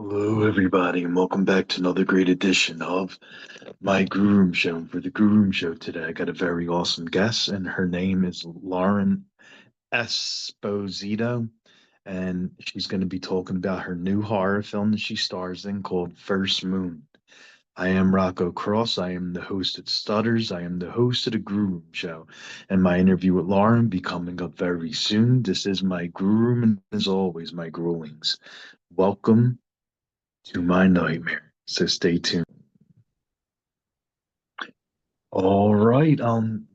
Hello, everybody, and welcome back to another great edition of my Grue Rume Show. And for the Grue Rume Show today, I got a very awesome guest, and her name is Lauren Esposito, and she's going to be talking about her new horror film that she stars in called First Moon. I am Rocco Cross. I am the host at Stutters. I am the host of the Grue Rume Show, and my interview with Lauren be coming up very soon. This is my Grue Rume, and as always, my gruelings. Welcome to my nightmare. So stay tuned. All right.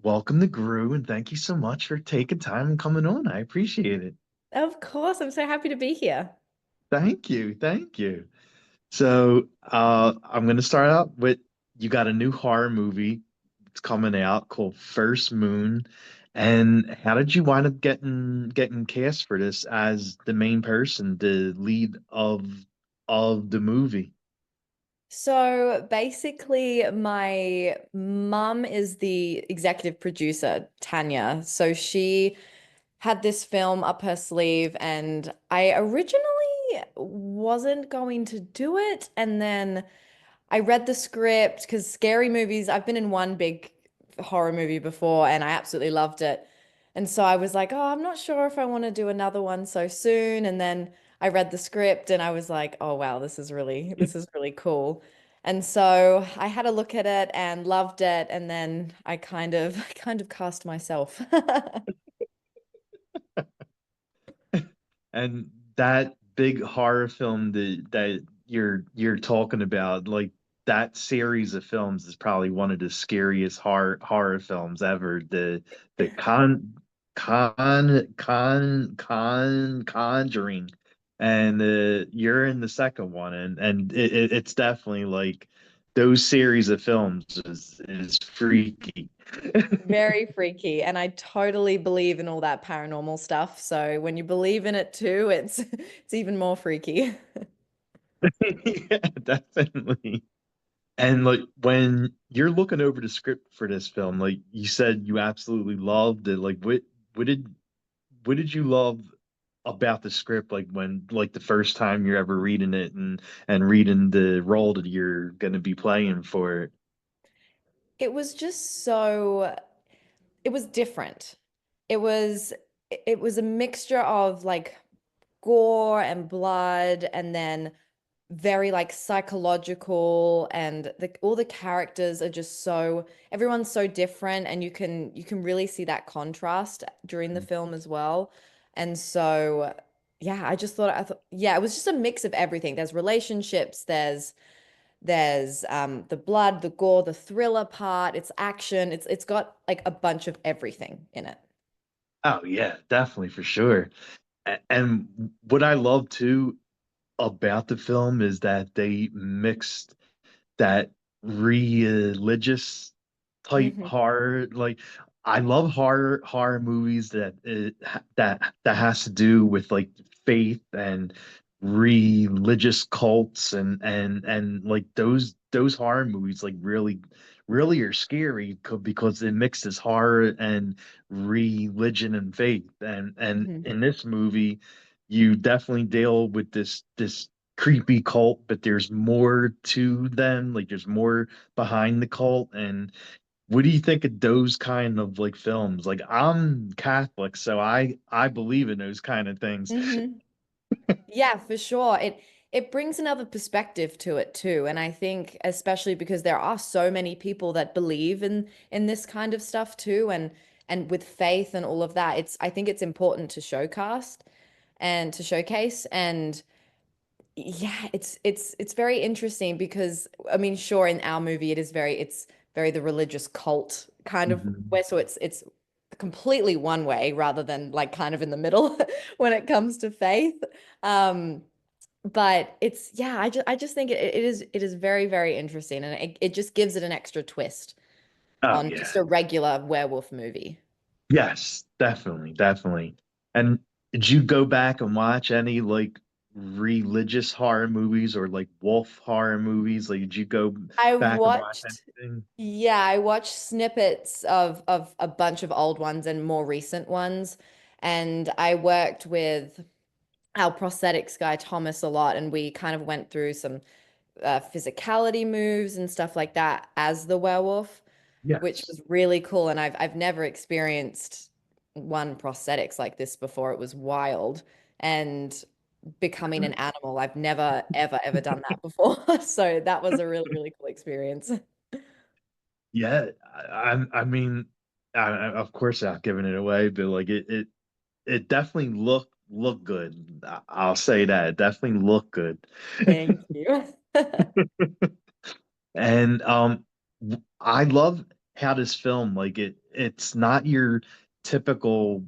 Welcome to Gru, and thank you so much for taking time and coming on. I appreciate it. Of course, I'm so happy to be here. Thank you. Thank you. So, I'm gonna start out with you got a new horror movie. It's coming out called First Moon. And how did you wind up getting cast for this as the main person, the lead of the movie? So basically, my mum is the executive producer, Tanya. So she had this film up her sleeve, and I originally wasn't going to do it. And then I read the script because scary movies, I've been in one big horror movie before and I absolutely loved it. And so I was like, oh, I'm not sure if I want to do another one so soon. And then I read the script and I was like, oh wow, this is really cool. And so I had a look at it and loved it. And then I kind of cast myself. And that big horror film that you're talking about, like that series of films is probably one of the scariest horror films ever. The Conjuring, and you're in the second one, and it's definitely like those series of films is freaky. Very freaky. And I totally believe in all that paranormal stuff. So when you believe in it too, it's even more freaky. Yeah, definitely. And like when you're looking over the script for this film, like you said you absolutely loved it. Like what did what did you love about the script like when like the first time you're ever reading it and reading the role that you're gonna be playing for it? It was just so, it was different. It was it was a mixture of like gore and blood and then very like psychological and all the characters are just so everyone's so different and you can really see that contrast during the film as well. And so yeah, I thought yeah, it was just a mix of everything. There's relationships, there's the blood, the gore, the thriller part, it's action, it's got like a bunch of everything in it. Oh yeah, definitely for sure. And what I love too about the film is that they mixed that religious type Hmm. horror. Like I love horror movies that has to do with like faith and religious cults and like those horror movies like really are scary because it mixes horror and religion and faith. And Hmm. in this movie you definitely deal with this creepy cult, but there's more to them. Like there's more behind the cult. And what do you think of those kind of like films? Like I'm Catholic, so I believe in those kind of things. Hmm. Yeah, for sure. It brings another perspective to it too. And I think especially because there are so many people that believe in this kind of stuff too and with faith and all of that, it's I think it's important to showcast and to showcase. And yeah, it's very interesting because I mean, sure, in our movie it's very the religious cult kind of Mhm. where so it's completely one way rather than like kind of in the middle when it comes to faith. Um, but it's yeah, I just think it is very, very interesting and it just gives it an extra twist Oh on yeah. just a regular werewolf movie. Yes, definitely, definitely. And did you go back and watch any like religious horror movies or like wolf horror movies? Like did you go I back and watch watched anything? Yeah, I watched snippets of a bunch of old ones and more recent ones. And I worked with our prosthetics guy Thomas a lot, and we kind of went through some physicality moves and stuff like that as the werewolf, which Yes. was really cool. And I've never experienced one prosthetics like this before. It was wild. And becoming an animal, I've never ever ever done that before. So that was a really really cool experience. Yeah, I mean, of course, not giving it away, but like it definitely looked good. I'll say that it definitely looked good. Thank you. And I love how this film, like it's not your typical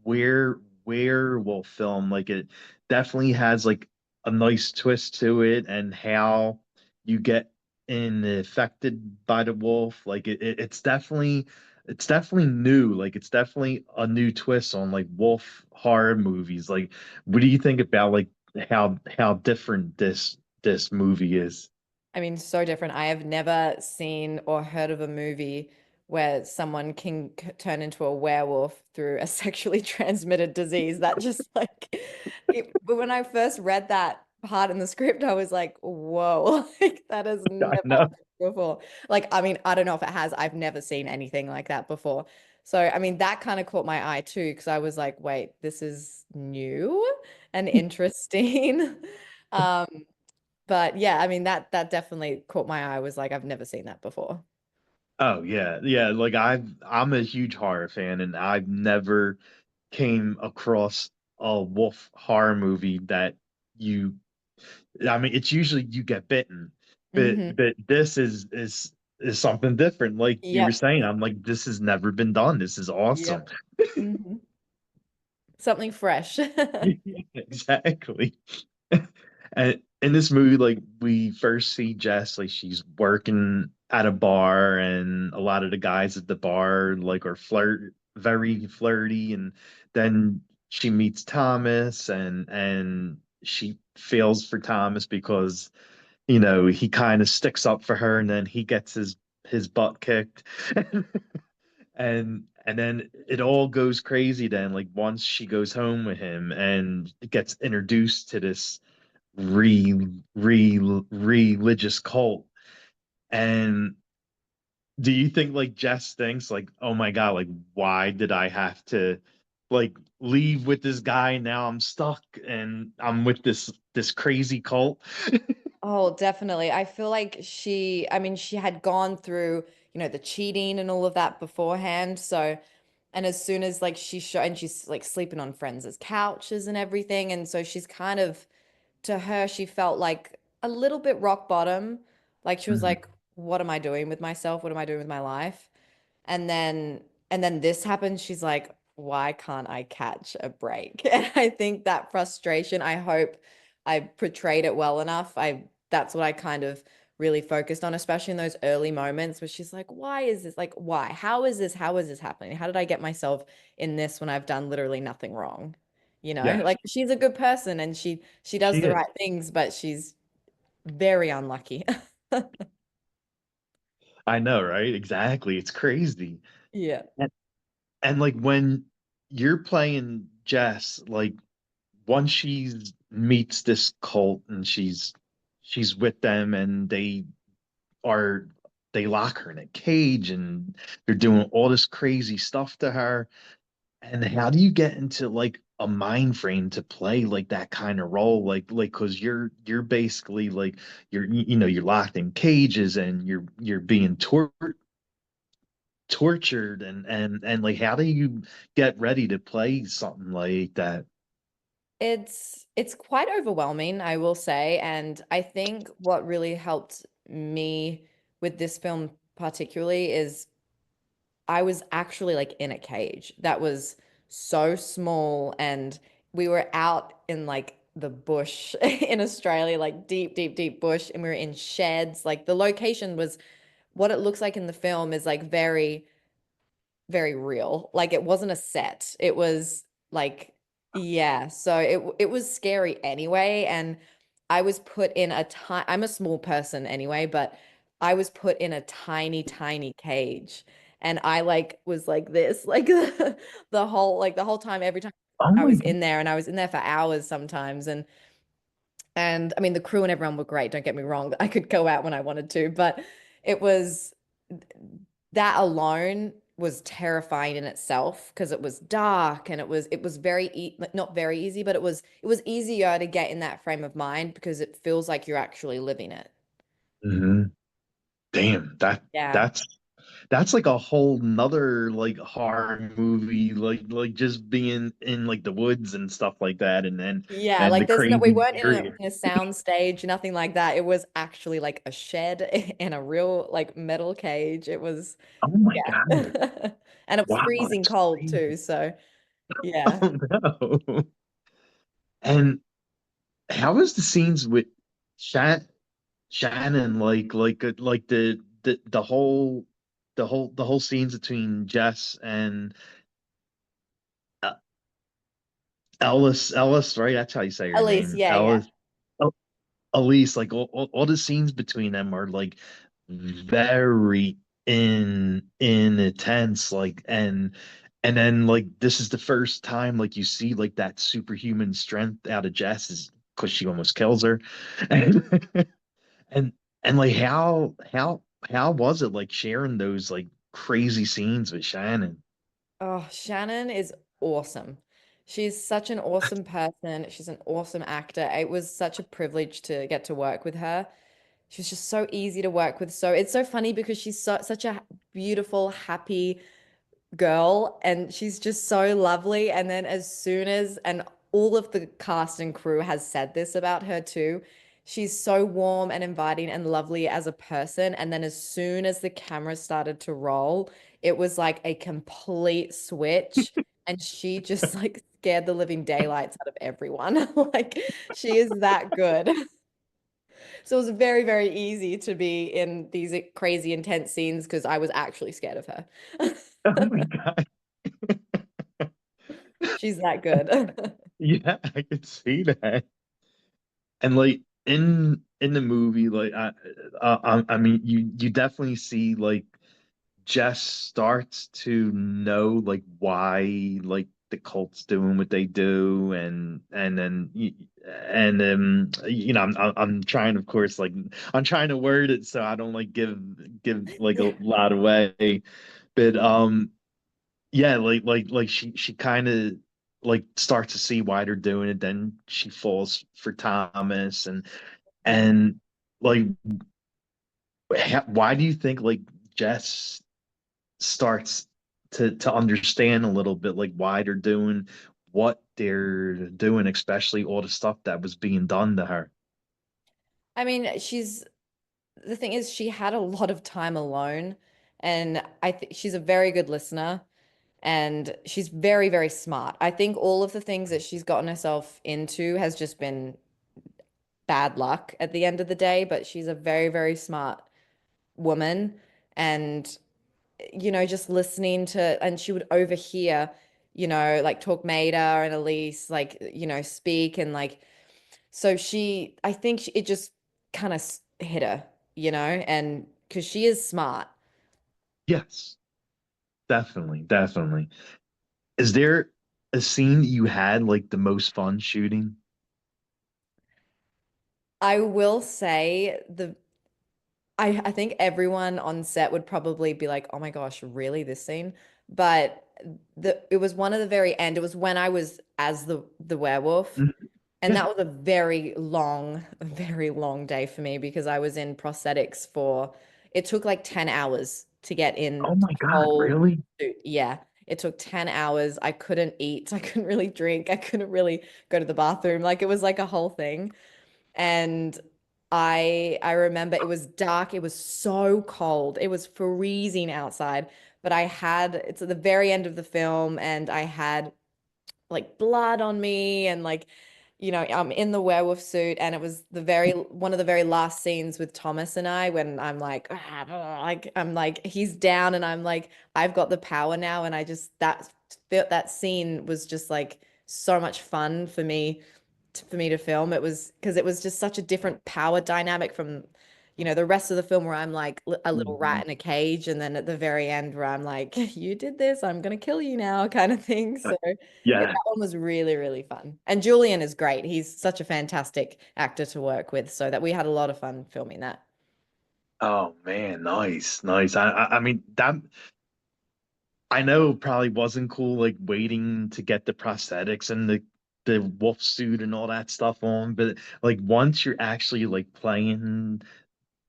werewolf film. Like it definitely has like a nice twist to it, and how you get affected by the wolf. Like it's definitely new. Like it's definitely a new twist on like wolf horror movies. Like what do you think about like how different this movie is? I mean, so different. I have never seen or heard of a movie where someone can turn into a werewolf through a sexually transmitted disease. That just like, but when I first read that part in the script, I was like, whoa, like that has I never know. happened before. Like, I mean, I don't know if it has. I've never seen anything like that before. So, I mean, that kind of caught my eye too, because I was like, wait, this is new and interesting. Um, but yeah, I mean that definitely caught my eye. I was like, I've never seen that before. Oh yeah, yeah. Like I'm a huge horror fan, and I've never came across a wolf horror movie that you. I mean, it's usually you get bitten, but Hmm. this is something different. Like you were Yep. saying, I'm like, this has never been done. This is awesome. Yep. Hmm. Something fresh. Exactly. And in this movie, like we first see Jess, like she's working at a bar, and a lot of the guys at the bar like are very flirty, and then she meets Thomas, and she feels for Thomas because he kind of sticks up for her, and then he gets his butt kicked. And then it all goes crazy then, like once she goes home with him and gets introduced to this re religious cult. And do you think like Jess thinks like, oh my God, like why did I have to like leave with this guy? Now I'm stuck and I'm with this crazy cult. Oh, definitely. I feel like I mean, she had gone through, the cheating and all of that beforehand. So, and as soon as like and she's like sleeping on friends' couches and everything. And so she's kind of, to her, she felt like a little bit rock bottom. Like she was Mhm. like, what am I doing with myself? What am I doing with my life? And then this happens. She's like, why can't I catch a break? And I think that frustration, I hope I portrayed it well enough. That's what I kind of really focused on, especially in those early moments where she's like, why is this? Like, why? How is this? How is this happening? How did I get myself in this when I've done literally nothing wrong? Yes, Like she's a good person and she does she the is. right things, but she's very unlucky. I know, right? Exactly. It's crazy. Yeah. And like when you're playing Jess, like once she meets this cult and she's with them, and are they lock her in a cage, and they're doing all this crazy stuff to her. And how do you get into like a mind frame to play like that kind of role? Like because you're basically like you're locked in cages, and you're being tortured, and like how do you get ready to play something like that? It's quite overwhelming, I will say, and I think what really helped me with this film particularly is I was actually like in a cage that was so small, and we were out in like the bush in Australia, like deep, deep, deep bush, and we were in sheds. Like the location was what it looks like in the film is like very very real. Like it wasn't a set. It was like, yeah. So it was scary anyway. And I was put in I'm a small person anyway, but I was put in a tiny, tiny cage. And I like was like this, like the whole time, every time. Oh I my was God. in there and I was in there for hours sometimes. And I mean, the crew and everyone were great. Don't get me wrong. I could go out when I wanted to, but it was that alone was terrifying in itself because it was dark and it was very like, not very easy, but it was easier to get in that frame of mind because it feels like you're actually living it. Hmm. Damn, Yeah. that's that's like a whole nother like horror movie, like just being in like the woods and stuff like that, Yeah, and the like we crazy weren't in a, area. in a sound stage, nothing like that. It was actually like a shed in a real like metal cage. It was, Oh my yeah. God. And it was Wow, freezing that's cold crazy. too. So yeah. Oh no. And how was the scenes with Shannon like the whole scenes between Jess and uh, Ellis, right? That's how you say your Elise, name, yeah, yeah. Ellis. Oh, Elise, like all the scenes between them are like very in intense, like and then like this is the first time like you see like that superhuman strength out of Jess is because she almost kills her. And and like how was it like sharing those like crazy scenes with Shannon? Oh, Shannon is awesome. She's such an awesome person. She's an awesome actor. It was such a privilege to get to work with her. She was just so easy to work with. So it's so funny because she's such a beautiful, happy girl and she's just so lovely. And then as soon as, and all of the cast and crew has said this about her too, she's so warm and inviting and lovely as a person. And then as soon as the camera started to roll, it was like a complete switch. And she just like scared the living daylights out of everyone. Like she is that good. So it was very, very easy to be in these crazy intense scenes because I was actually scared of her. Oh my God. She's that good. Yeah, I could see that. And like in the movie, like I mean, you definitely see like Jess starts to know like why like the cult's doing what they do, and then you know I'm trying, of course, like I'm trying to word it so I don't like give like a Yeah. lot away, but yeah, like she kind of like starts to see why they're doing it, then she falls for Thomas and like why do you think like Jess starts to understand a little bit like why they're doing what they're doing, especially all the stuff that was being done to her? I mean, the thing is, she had a lot of time alone, and I think she's a very good listener and she's very, very smart. I think all of the things that she's gotten herself into has just been bad luck at the end of the day, but she's a very, very smart woman. And just listening to, and she would overhear, like Talkmater and Elise, like, speak and like, so I think it just kind of hit her, and because she is smart. Yes, definitely, definitely. Is there a scene that you had like the most fun shooting? I will say I think everyone on set would probably be like, "Oh my gosh, really this scene?" But it was one of the very end. It was when I was as the werewolf. Mhm. And Yeah. that was a very long day for me because I was in prosthetics it took like 10 hours to get in Oh my the God, whole really? suit. Yeah, it took 10 hours. I couldn't eat. I couldn't really drink. I couldn't really go to the bathroom. Like it was like a whole thing. And I remember it was dark. It was so cold. It was freezing outside. But it's at the very end of the film and I had like blood on me and like I'm in the werewolf suit and it was the very one of the very last scenes with Thomas and I when I'm like like I'm like he's down and I'm like I've got the power now and I just that scene was just like so much fun for me to film. It was because it was just such a different power dynamic from the rest of the film where I'm like a little rat Mhm. in a cage, and then at the very end where I'm like, you did this, I'm gonna kill you now, kind of thing. So yeah, Yeah. that one was really, really fun. And Julian is great. He's such a fantastic actor to work with, so that we had a lot of fun filming that. Oh man, nice, nice. I mean that I know it probably wasn't cool like waiting to get the prosthetics and the wolf suit and all that stuff on, but like once you're actually like playing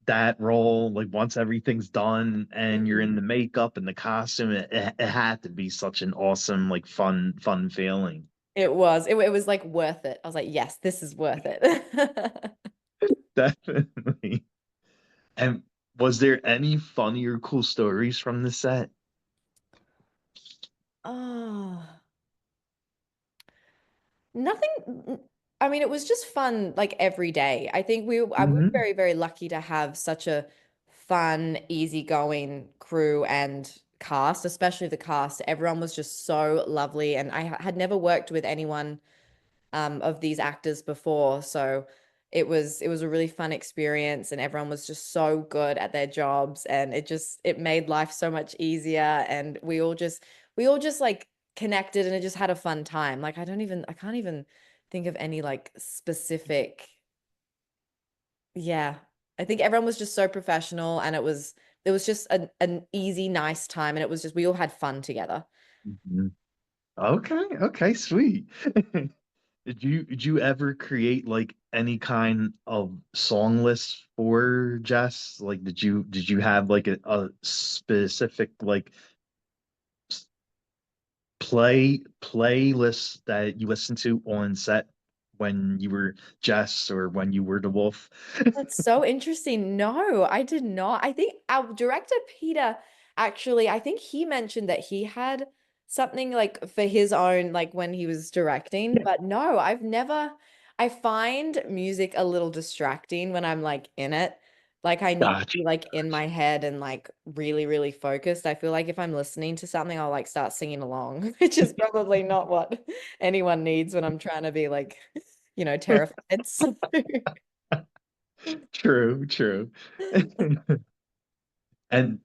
that role, like once everything's done and you're in Mm. the makeup and the costume, it had to be such an awesome, like fun feeling. It was like worth it. I was like, yes, this is worth it. Definitely. And was there any funny or cool stories from the set? Oh. Nothing. I mean, it was just fun like every day. I think we were Hmm. very, very lucky to have such a fun, easygoing crew and cast, especially the cast. Everyone was just so lovely. And I had never worked with anyone of these actors before. So it was a really fun experience, and everyone was just so good at their jobs, and it made life so much easier. And we all just like connected, and it just had a fun time. Like I can't even think of any like specific. Yeah. I think everyone was just so professional, and it was just an easy, nice time, and it was just we all had fun together. Hmm. Okay, okay, sweet. Did you ever create like any kind of song list for Jess? Like did you have like a specific like playlist that you listened to on set when you were Jess or when you were the wolf? That's so interesting. No, I did not. I think our director, Peter, actually, I think he mentioned that he had something like for his own, like when he was directing. But no, I find music a little distracting when I'm like in it. Like I need to Gotcha. be like in my head and like really, really focused. I feel like if I'm listening to something, I'll like start singing along, which is probably not what anyone needs when I'm trying to be like, terrified. So. True, true. And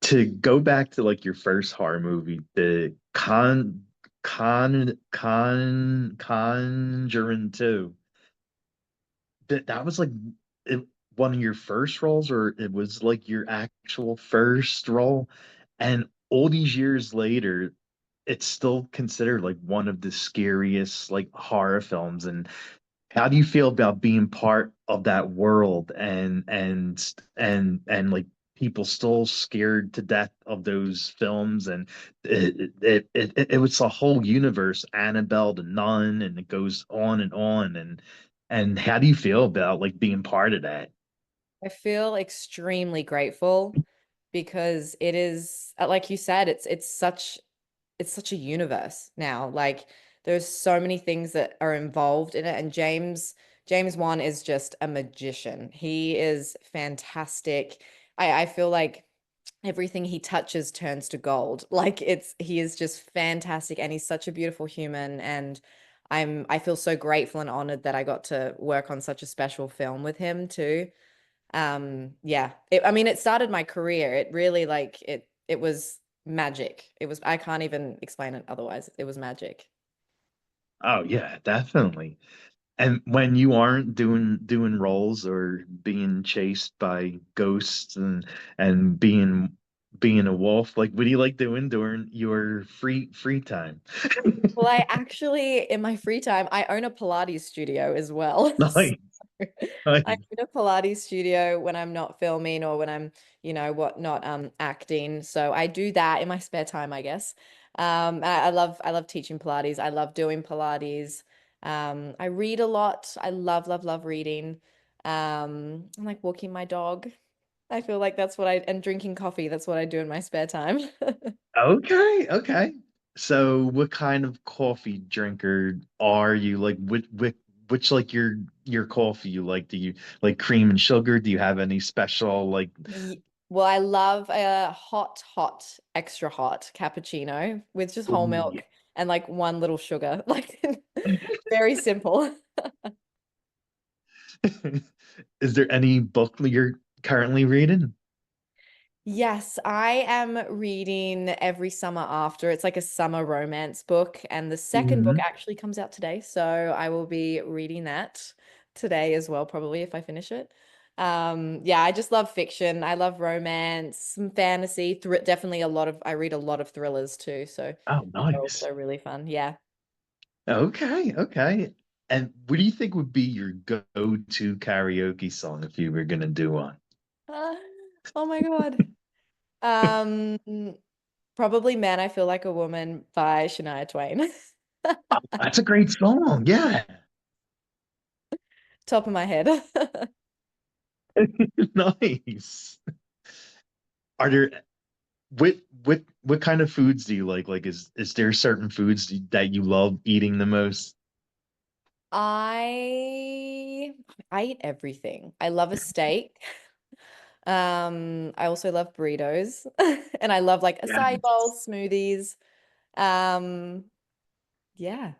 to go back to like your first horror movie, the Conjuring 2, that was like one of your first roles, or it was like your actual first role, and all these years later, it's still considered like one of the scariest like horror films. And how do you feel about being part of that world and like people still scared to death of those films? And it was a whole universe, Annabelle the Nun, and it goes on and on. And how do you feel about like being part of that? I feel extremely grateful because it is, like you said, it's such a universe now. Like there's so many things that are involved in it, and James Wan is just a magician. He is fantastic. I feel like everything he touches turns to gold. Like he is just fantastic, and he's such a beautiful human. And I feel so grateful and honored that I got to work on such a special film with him too. Yeah, I mean, it started my career. It really like it was magic. I can't even explain it otherwise. It was magic. Oh yeah, definitely. And when you aren't doing roles or being chased by ghosts and being a wolf, like what do you like doing during your free time? Well, I actually, in my free time, I own a Pilates studio as well. Nice, I nice. own a Pilates studio when I'm not filming or when I'm, not acting. So I do that in my spare time, I guess. I love teaching Pilates. I love doing Pilates. I read a lot. I love, love, love reading. I like walking my dog. I feel like and drinking coffee. That's what I do in my spare time. Okay, okay. So what kind of coffee drinker are you? Like which like your coffee you like? Do you like cream and sugar? Do you have any special like Well, I love a hot, hot, extra hot cappuccino with just whole Ooh, milk and like one little sugar. Like very simple. is there any book currently reading? Yes, I am reading Every Summer After. It's like a summer romance book, and the second book Hmm. actually comes out today, so I will be reading that today as well, probably if I finish it. Yeah, I just love fiction. I love romance, some fantasy, thr definitely a lot of I read a lot of thrillers too, so Oh, those are nice. also really fun. Yeah. Okay, okay. And what do you think would be your go-to karaoke song if you were gonna do one? Uh, oh my God. Um, Probably Man, I Feel Like a Woman by Shania Twain. That's a great song. Yeah. Top of my head. Nice. Are there what kind of foods do you like? Like, is there certain foods that you love eating the most? I I eat everything. I love a steak. I also love burritos and I love like acai Yes. bowls, smoothies. Um, yeah.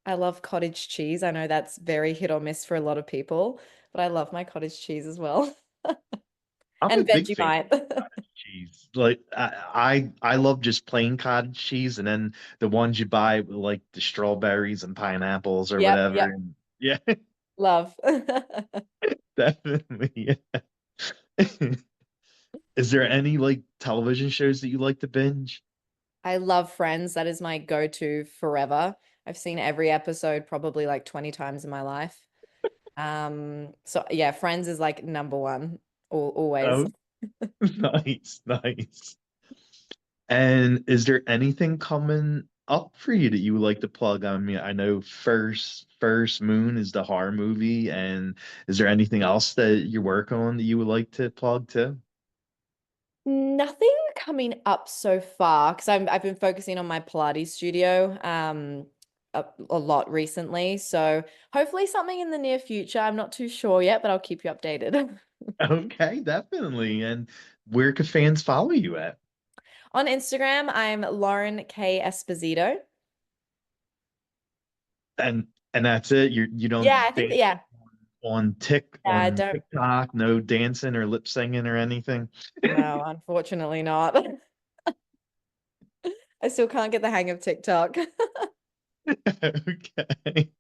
I love cottage cheese. I know that's very hit or miss for a lot of people, but I love my cottage cheese as well. I'm a And big fan Vegemite. of cottage cheese. Like I love just plain cottage cheese, and then the ones you buy with like the strawberries and pineapples or Yep, whatever. yep. And yeah, Love. definitely. Yeah. Is there any like television shows that you like to binge? I love Friends. That is my go-to forever. I've seen every episode probably like 20 times in my life. So yeah, Friends is like number one, always. Oh, nice, nice. And is there anything coming up for you that you would like to plug? I mean, I know First Moon is the horror movie, and is there anything else that you're working on that you would like to plug too? Nothing coming up so far because I've been focusing on my Pilates studio a lot recently. So hopefully something in the near future. I'm not too sure yet, but I'll keep you updated. Okay, definitely. And where can fans follow you at? On Instagram, I'm Lauren K Esposito. And that's it. You Yeah, don't I think dance that, yeah. Yeah, I on don't. TikTok, no dancing or lip singing or anything. No, unfortunately not. I still can't get the hang of TikTok. Okay.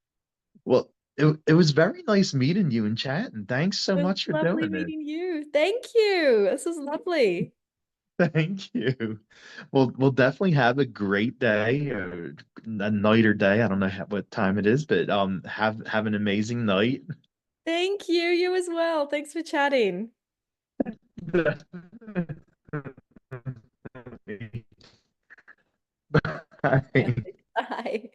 Well, it was very nice meeting you and chatting. Thanks so It was much for lovely doing it. meeting you. Thank you. This was lovely. Thank you. Well, we'll definitely have a great day or a night or day. I don't know what time it is, but have an amazing night. Thank you. You as well. Thanks for chatting. Bye. Bye.